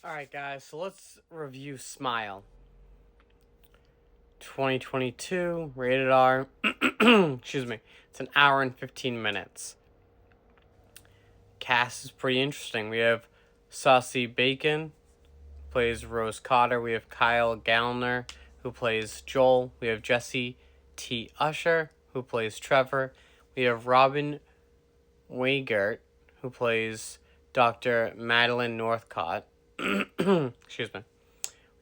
Alright, guys, so let's review Smile. 2022, rated R. Excuse me. It's an hour and 15 minutes. Cast is pretty interesting. We have Saucy Bacon, who plays Rose Cotter. We have Kyle Gallner, who plays Joel. We have Jesse T. Usher, who plays Trevor. We have Robin Weigert, who plays Dr. Madeline Northcott. Excuse me.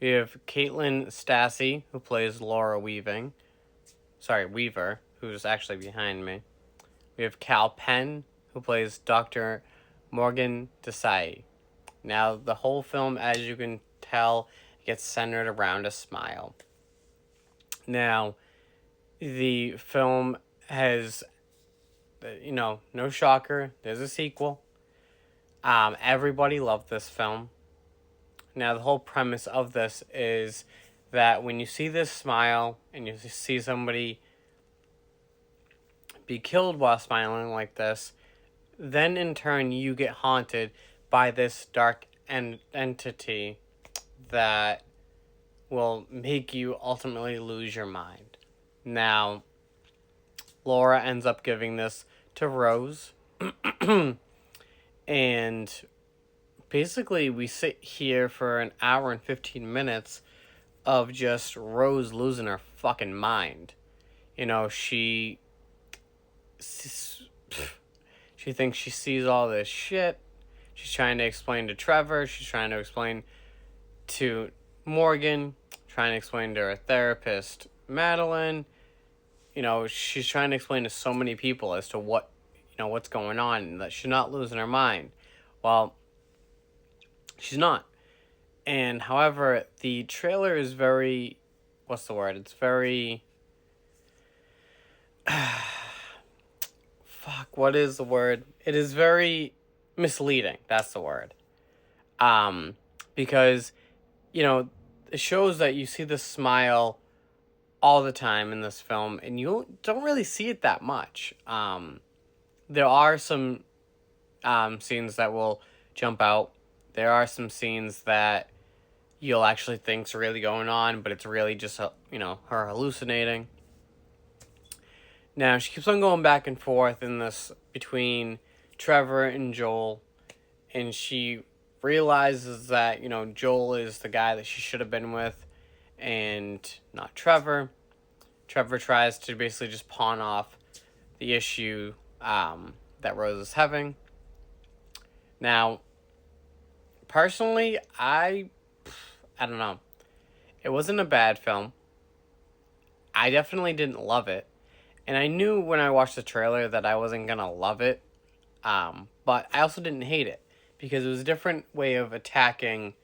We have Caitlin Stassi, who plays Laura Weaving. Weaver, who's actually behind me. We have Cal Penn, who plays Dr. Morgan Desai. Now, the whole film, as you can tell, gets centered around a smile. Now, the film has, no shocker, there's a sequel. Everybody loved this film. Now, the whole premise of this is that when you see this smile and you see somebody be killed while smiling like this, then in turn you get haunted by this dark entity that will make you ultimately lose your mind. Now, Laura ends up giving this to Rose. And basically, we sit here for an hour and 15 minutes of just Rose losing her fucking mind. She thinks she sees all this shit. She's trying to explain to Trevor. She's trying to explain to Morgan. Trying to explain to her therapist, Madeline. She's trying to explain to so many people as to what's going on, and that she's not losing her mind. Well, she's not. And however, the trailer is very, what's the word? It's very, what is the word? It is very misleading. That's the word. Because, it shows that you see the smile all the time in this film, and you don't really see it that much. There are some scenes that will jump out. There are some scenes that you'll actually think's really going on, but it's really just, her hallucinating. Now, she keeps on going back and forth in this between Trevor and Joel, and she realizes that, Joel is the guy that she should have been with and not Trevor. Trevor tries to basically just pawn off the issue that Rose is having. Now, personally, I don't know. It wasn't a bad film. I definitely didn't love it. And I knew when I watched the trailer that I wasn't going to love it. But I also didn't hate it. Because it was a different way of attacking,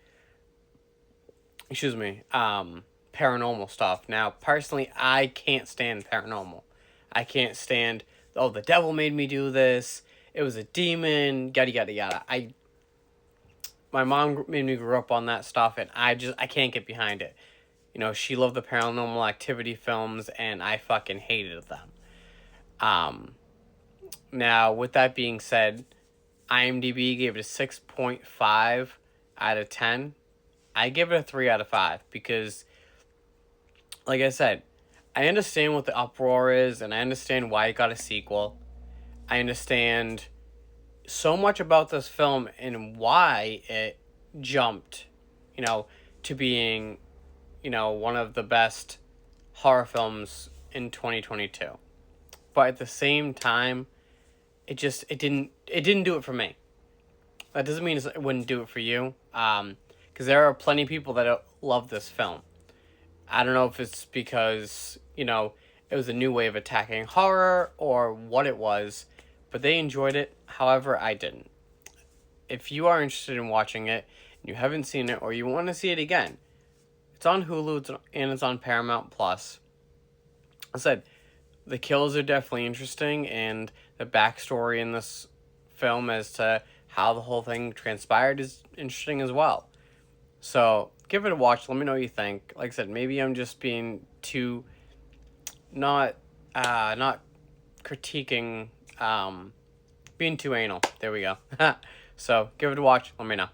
paranormal stuff. Now, personally, I can't stand paranormal. I can't stand, the devil made me do this. It was a demon, yada, yada, yada. My mom made me grow up on that stuff, and I can't get behind it. She loved the Paranormal Activity films, and I fucking hated them. Now, with that being said, IMDb gave it a 6.5 out of 10. I give it a 3 out of 5, because, like I said, I understand what the uproar is, and I understand why it got a sequel. I understand so much about this film and why it jumped, to being, one of the best horror films in 2022. But at the same time, it didn't do it for me. That doesn't mean it wouldn't do it for you, because there are plenty of people that love this film. I don't know if it's because, it was a new way of attacking horror or what it was, but they enjoyed it. However, I didn't. If you are interested in watching it, and you haven't seen it, or you want to see it again, it's on Hulu and it's on Paramount Plus. I said, the kills are definitely interesting, and the backstory in this film as to how the whole thing transpired is interesting as well. So, give it a watch. Let me know what you think. Like I said, maybe I'm just being too not critiquing, being too anal. There we go. So, give it a watch. Let me know.